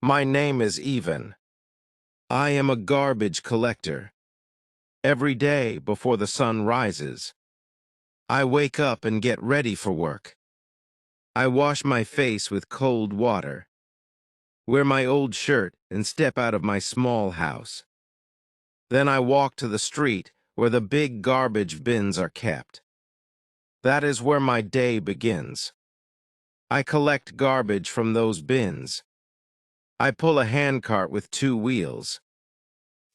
My name is Even. I am a garbage collector. Every day before the sun rises, I wake up and get ready for work. I wash my face with cold water, wear my old shirt, and step out of my small house. Then I walk to the street where the big garbage bins are kept. That is where my day begins. I collect garbage from those bins. I pull a handcart with 2 wheels.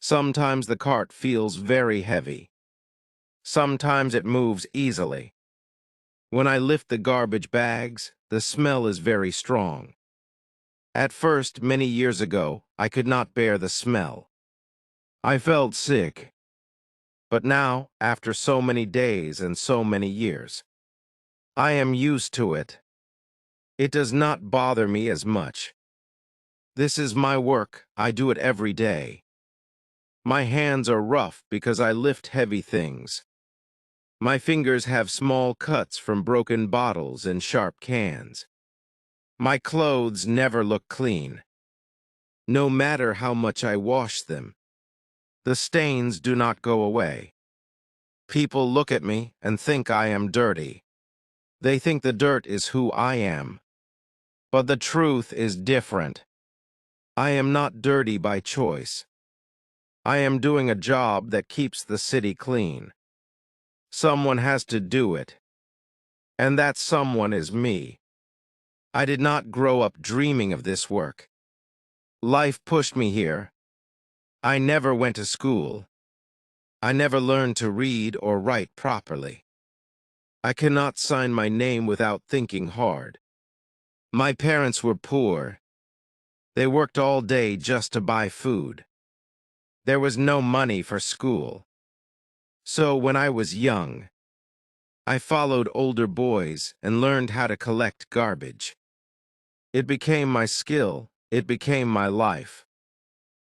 Sometimes the cart feels very heavy. Sometimes it moves easily. When I lift the garbage bags, the smell is very strong. At first, many years ago, I could not bear the smell. I felt sick. But now, after so many days and so many years, I am used to it. It does not bother me as much. This is my work. I do it every day. My hands are rough because I lift heavy things. My fingers have small cuts from broken bottles and sharp cans. My clothes never look clean. No matter how much I wash them, the stains do not go away. People look at me and think I am dirty. They think the dirt is who I am. But the truth is different. I am not dirty by choice. I am doing a job that keeps the city clean. Someone has to do it. And that someone is me. I did not grow up dreaming of this work. Life pushed me here. I never went to school. I never learned to read or write properly. I cannot sign my name without thinking hard. My parents were poor. They worked all day just to buy food. There was no money for school. So when I was young, I followed older boys and learned how to collect garbage. It became my skill. It became my life.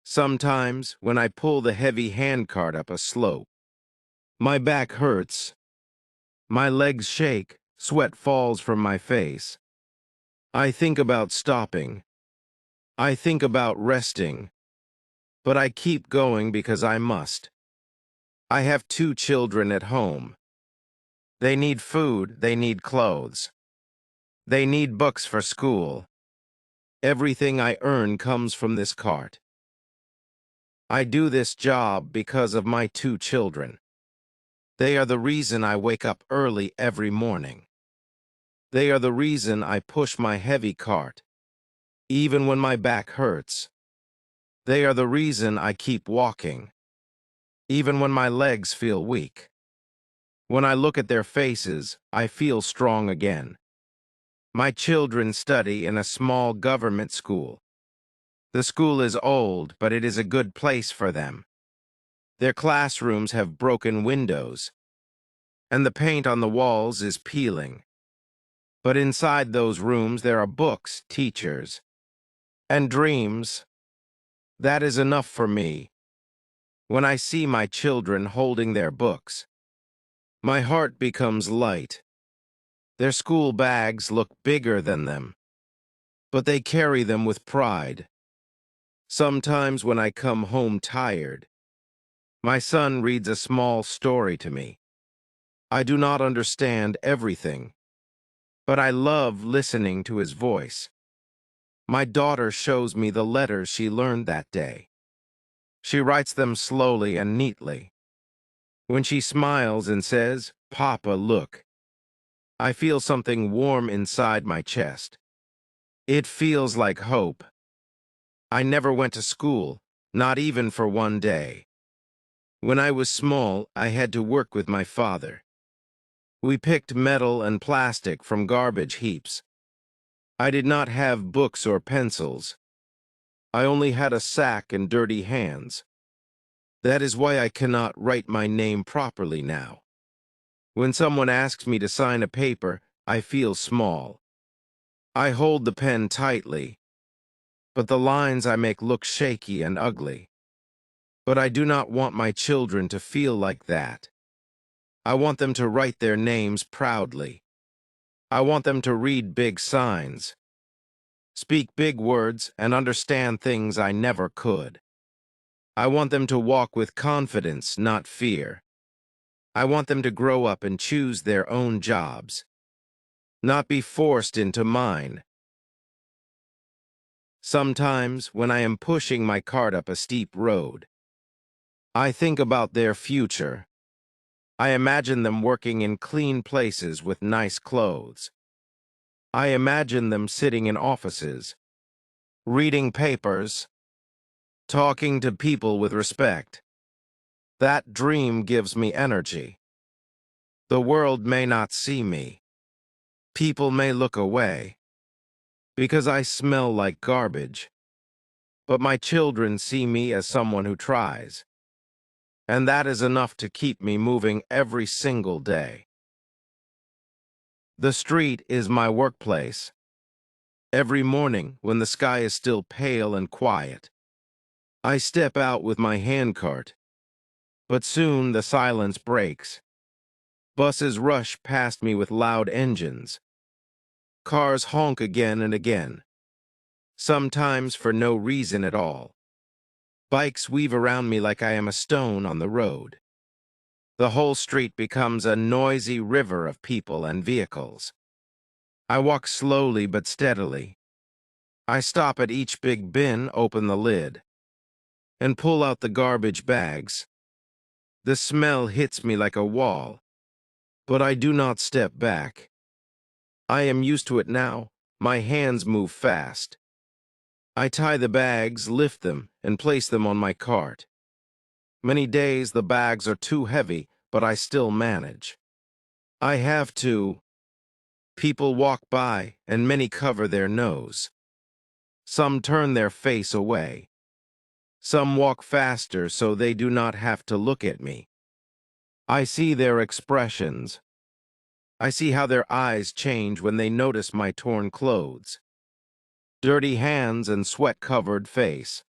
Sometimes, when I pull the heavy handcart up a slope, my back hurts. My legs shake. Sweat falls from my face. I think about stopping. I think about resting. But I keep going because I must. I have 2 children at home. They need food. They need clothes. They need books for school. Everything I earn comes from this cart. I do this job because of my 2 children. They are the reason I wake up early every morning. They are the reason I push my heavy cart, even when my back hurts. They are the reason I keep walking, even when my legs feel weak. When I look at their faces, I feel strong again. My children study in a small government school. The school is old, but it is a good place for them. Their classrooms have broken windows, and the paint on the walls is peeling. But inside those rooms there are books, teachers, and dreams. That is enough for me. When I see my children holding their books, my heart becomes light. Their school bags look bigger than them, but they carry them with pride. Sometimes when I come home tired, my son reads a small story to me. I do not understand everything, but I love listening to his voice. My daughter shows me the letters she learned that day. She writes them slowly and neatly. When she smiles and says, "Papa, look," I feel something warm inside my chest. It feels like hope. I never went to school, not even for one day. When I was small, I had to work with my father. We picked metal and plastic from garbage heaps. I did not have books or pencils. I only had a sack and dirty hands. That is why I cannot write my name properly now. When someone asks me to sign a paper, I feel small. I hold the pen tightly, but the lines I make look shaky and ugly. But I do not want my children to feel like that. I want them to write their names proudly. I want them to read big signs. speak big words, and understand things I never could. I want them to walk with confidence, not fear. I want them to grow up and choose their own jobs, not be forced into mine. Sometimes, when I am pushing my cart up a steep road, I think about their future. I imagine them working in clean places with nice clothes. I imagine them sitting in offices, reading papers, talking to people with respect. That dream gives me energy. The world may not see me. People may look away because I smell like garbage. But my children see me as someone who tries. And that is enough to keep me moving every single day. The street is my workplace. Every morning, when the sky is still pale and quiet, I step out with my handcart. But soon the silence breaks. Buses rush past me with loud engines. Cars honk again and again, sometimes for no reason at all. Bikes weave around me like I am a stone on the road. The whole street becomes a noisy river of people and vehicles. I walk slowly but steadily. I stop at each big bin, open the lid, and pull out the garbage bags. The smell hits me like a wall, but I do not step back. I am used to it now. My hands move fast. I tie the bags, lift them, and place them on my cart. Many days the bags are too heavy, but I still manage. I have to. People walk by, and many cover their nose. Some turn their face away. Some walk faster so they do not have to look at me. I see their expressions. I see how their eyes change when they notice my torn clothes, dirty hands, and sweat-covered face.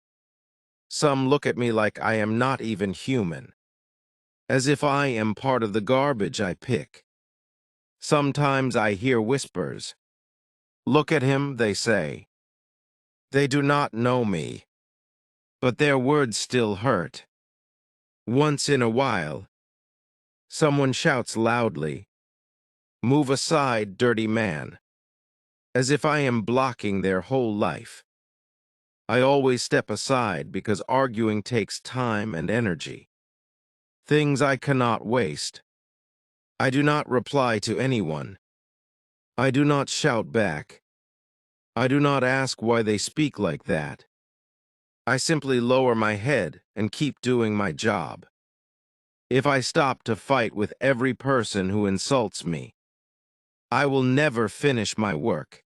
Some look at me like I am not even human, as if I am part of the garbage I pick. Sometimes I hear whispers. "Look at him," they say. They do not know me, but their words still hurt. Once in a while, someone shouts loudly, "Move aside, dirty man," as if I am blocking their whole life. I always step aside because arguing takes time and energy, things I cannot waste. I do not reply to anyone. I do not shout back. I do not ask why they speak like that. I simply lower my head and keep doing my job. If I stop to fight with every person who insults me, I will never finish my work.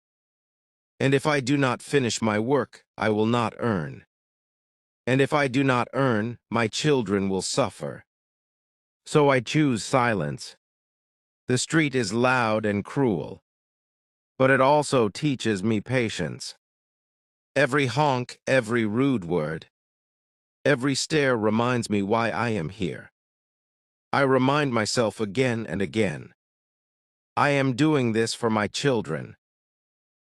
And if I do not finish my work, I will not earn. And if I do not earn, my children will suffer. So I choose silence. The street is loud and cruel, but it also teaches me patience. Every honk, every rude word, every stare reminds me why I am here. I remind myself again and again. I am doing this for my children.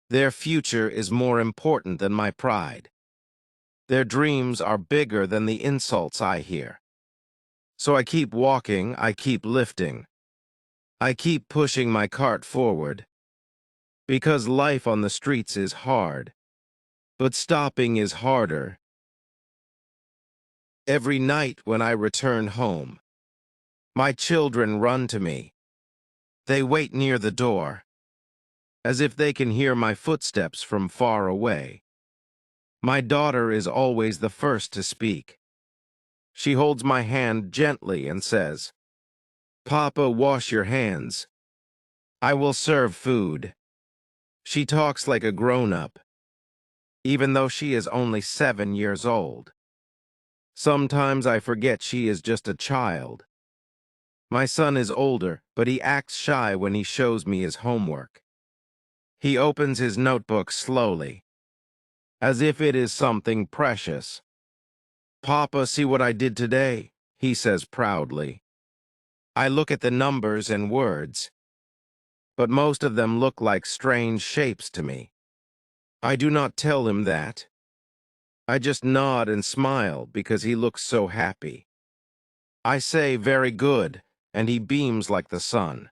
Their future is more important than my pride. Their dreams are bigger than the insults I hear. So I keep walking, I keep lifting. I keep pushing my cart forward. Because life on the streets is hard. But stopping is harder. Every night when I return home, my children run to me. They wait near the door, as if they can hear my footsteps from far away. My daughter is always the first to speak. She holds my hand gently and says, "Papa, wash your hands. I will serve food." She talks like a grown-up, even though she is only 7 years old. Sometimes I forget she is just a child. My son is older, but he acts shy when he shows me his homework. He opens his notebook slowly, as if it is something precious. "Papa, see what I did today," he says proudly. I look at the numbers and words, but most of them look like strange shapes to me. I do not tell him that. I just nod and smile because he looks so happy. I say, very good, and he beams like the sun.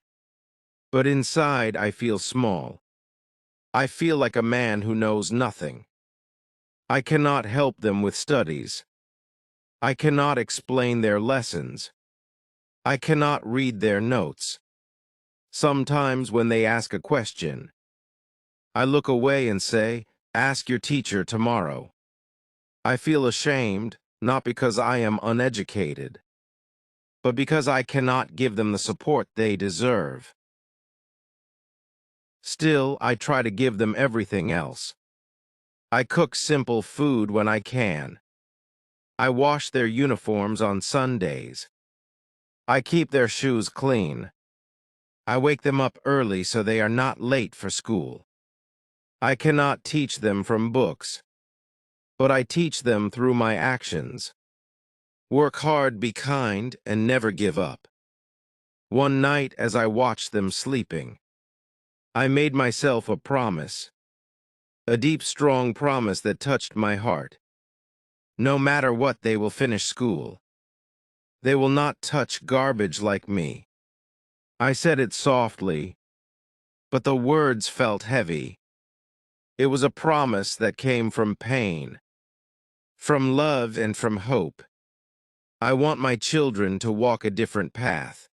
But inside, I feel small. I feel like a man who knows nothing. I cannot help them with studies. I cannot explain their lessons. I cannot read their notes. Sometimes when they ask a question, I look away and say, ask your teacher tomorrow. I feel ashamed, not because I am uneducated, but because I cannot give them the support they deserve. Still, I try to give them everything else. I cook simple food when I can. I wash their uniforms on Sundays. I keep their shoes clean. I wake them up early so they are not late for school. I cannot teach them from books, but I teach them through my actions. Work hard, be kind, and never give up. One night, as I watched them sleeping, I made myself a promise, a deep, strong promise that touched my heart. No matter what, they will finish school. They will not touch garbage like me. I said it softly, but the words felt heavy. It was a promise that came from pain, from love, and from hope. I want my children to walk a different path.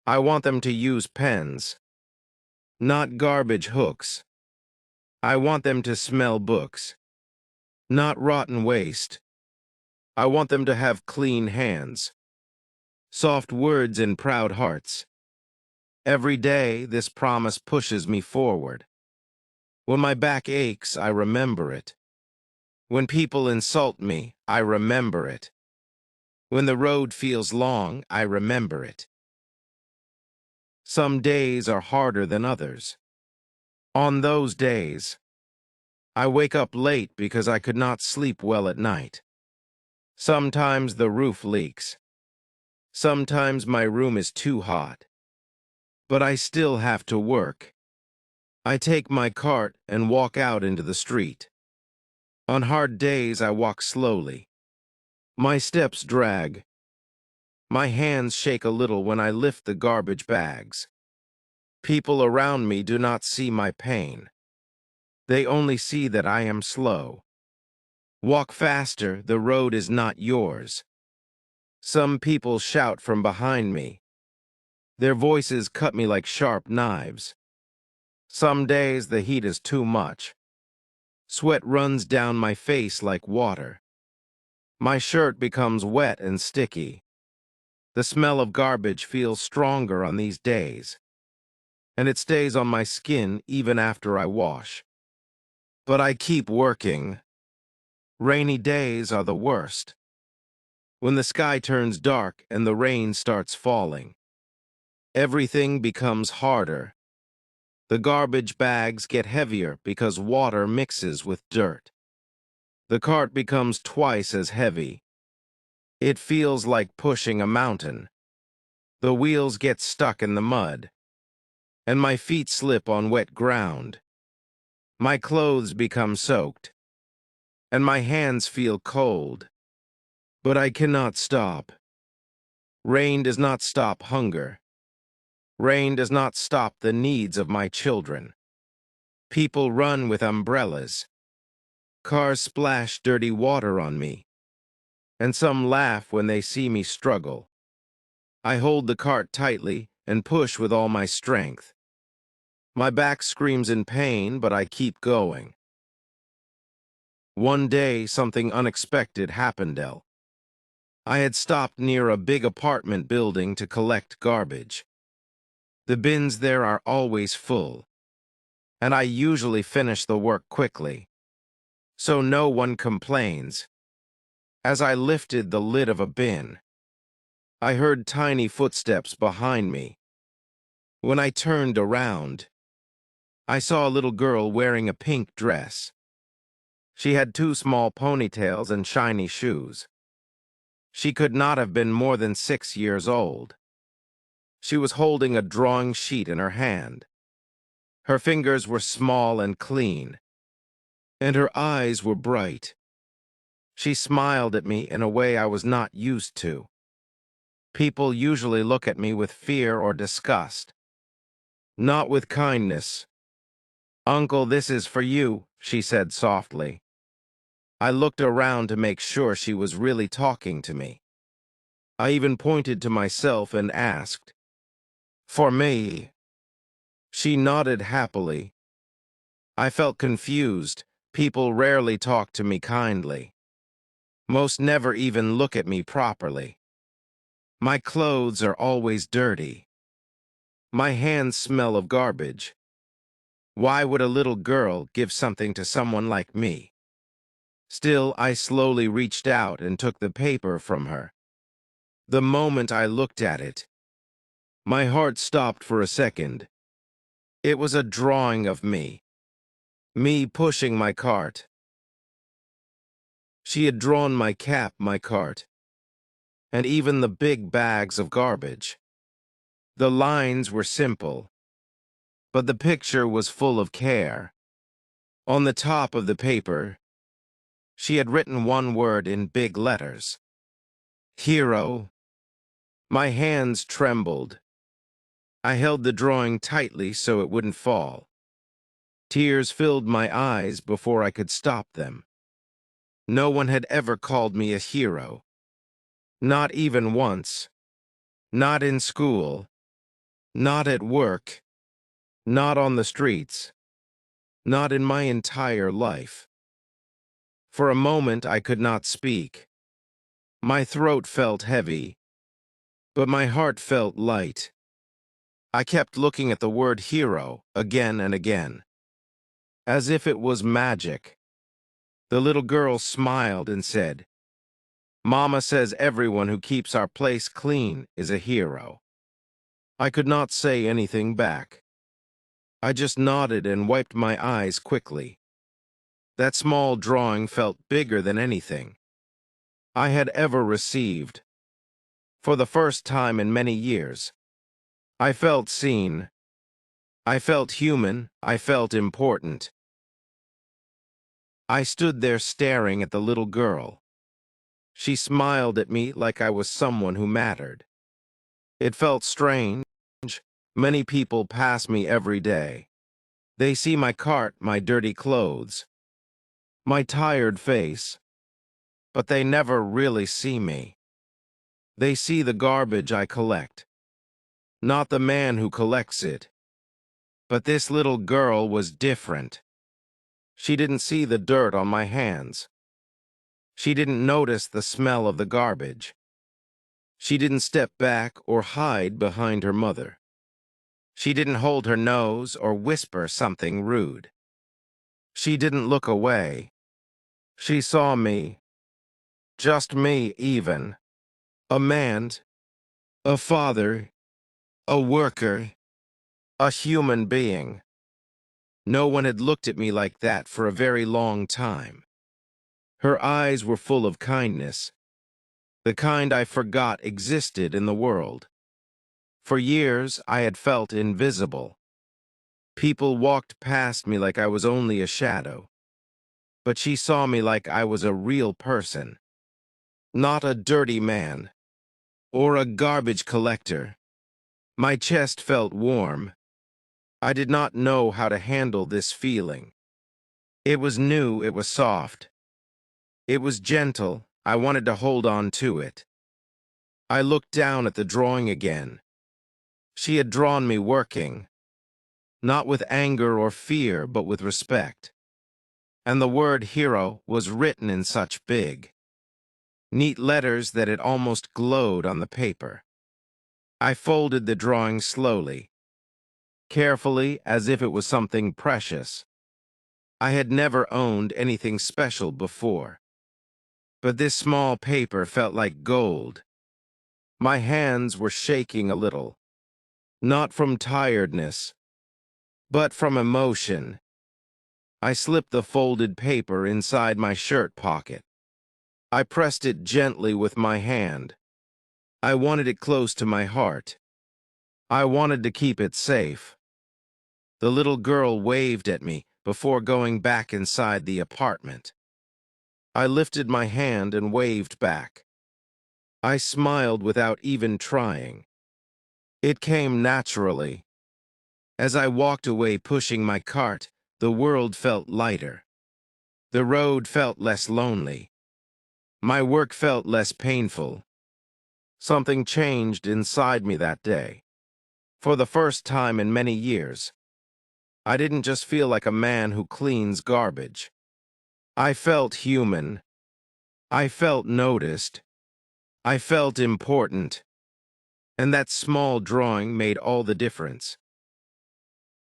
I want them to use pens, not garbage hooks. I want them to smell books, not rotten waste. I want them to have clean hands, soft words, and proud hearts. Every day, this promise pushes me forward. When my back aches, I remember it. When people insult me, I remember it. When the road feels long, I remember it. Some days are harder than others. On those days, I wake up late because I could not sleep well at night. Sometimes the roof leaks. Sometimes my room is too hot. But I still have to work. I take my cart and walk out into the street. On hard days, I walk slowly. My steps drag. My hands shake a little when I lift the garbage bags. People around me do not see my pain. They only see that I am slow. Walk faster, the road is not yours. Some people shout from behind me. Their voices cut me like sharp knives. Some days the heat is too much. Sweat runs down my face like water. My shirt becomes wet and sticky. The smell of garbage feels stronger on these days, and it stays on my skin even after I wash. But I keep working. Rainy days are the worst. When the sky turns dark and the rain starts falling, everything becomes harder. The garbage bags get heavier because water mixes with dirt. The cart becomes twice as heavy. It feels like pushing a mountain. The wheels get stuck in the mud, and my feet slip on wet ground. My clothes become soaked, and my hands feel cold. But I cannot stop. Rain does not stop hunger. Rain does not stop the needs of my children. People run with umbrellas. Cars splash dirty water on me, and some laugh when they see me struggle. I hold the cart tightly and push with all my strength. My back screams in pain, but I keep going. One day, something unexpected happened, Elle. I had stopped near a big apartment building to collect garbage. The bins there are always full, and I usually finish the work quickly, so no one complains. As I lifted the lid of a bin, I heard tiny footsteps behind me. When I turned around, I saw a little girl wearing a pink dress. She had two small ponytails and shiny shoes. She could not have been more than 6 years old. She was holding a drawing sheet in her hand. Her fingers were small and clean, and her eyes were bright. She smiled at me in a way I was not used to. People usually look at me with fear or disgust, not with kindness. "Uncle, this is for you," she said softly. I looked around to make sure she was really talking to me. I even pointed to myself and asked, "For me?" She nodded happily. I felt confused. People rarely talk to me kindly. Most never even look at me properly. My clothes are always dirty. My hands smell of garbage. Why would a little girl give something to someone like me? Still, I slowly reached out and took the paper from her. The moment I looked at it, my heart stopped for a second. It was a drawing of me pushing my cart. She had drawn my cap, my cart, and even the big bags of garbage. The lines were simple, but the picture was full of care. On the top of the paper, she had written one word in big letters: hero. My hands trembled. I held the drawing tightly so it wouldn't fall. Tears filled my eyes before I could stop them. No one had ever called me a hero. Not even once. Not in school. Not at work. Not on the streets. Not in my entire life. For a moment I could not speak. My throat felt heavy, but my heart felt light. I kept looking at the word hero again and again, as if it was magic. The little girl smiled and said, "Mama says everyone who keeps our place clean is a hero." I could not say anything back. I just nodded and wiped my eyes quickly. That small drawing felt bigger than anything I had ever received. For the first time in many years, I felt seen. I felt human. I felt important. I stood there staring at the little girl. She smiled at me like I was someone who mattered. It felt strange. Many people pass me every day. They see my cart, my dirty clothes, my tired face, but they never really see me. They see the garbage I collect, not the man who collects it. But this little girl was different. She didn't see the dirt on my hands. She didn't notice the smell of the garbage. She didn't step back or hide behind her mother. She didn't hold her nose or whisper something rude. She didn't look away. She saw me. Just me, even. A man, a father, a worker, a human being. No one had looked at me like that for a very long time. Her eyes were full of kindness, the kind I forgot existed in the world. For years, I had felt invisible. People walked past me like I was only a shadow. But she saw me like I was a real person, not a dirty man or a garbage collector. My chest felt warm. I did not know how to handle this feeling. It was new, it was soft. It was gentle. I wanted to hold on to it. I looked down at the drawing again. She had drawn me working, not with anger or fear, but with respect. And the word hero was written in such big, neat letters that it almost glowed on the paper. I folded the drawing slowly, carefully, as if it was something precious. I had never owned anything special before, but this small paper felt like gold. My hands were shaking a little, not from tiredness, but from emotion. I slipped the folded paper inside my shirt pocket. I pressed it gently with my hand. I wanted it close to my heart. I wanted to keep it safe. The little girl waved at me, before going back inside the apartment. I lifted my hand and waved back. I smiled without even trying. It came naturally. As I walked away pushing my cart, the world felt lighter. The road felt less lonely. My work felt less painful. Something changed inside me that day. For the first time in many years, I didn't just feel like a man who cleans garbage. I felt human. I felt noticed. I felt important. And that small drawing made all the difference.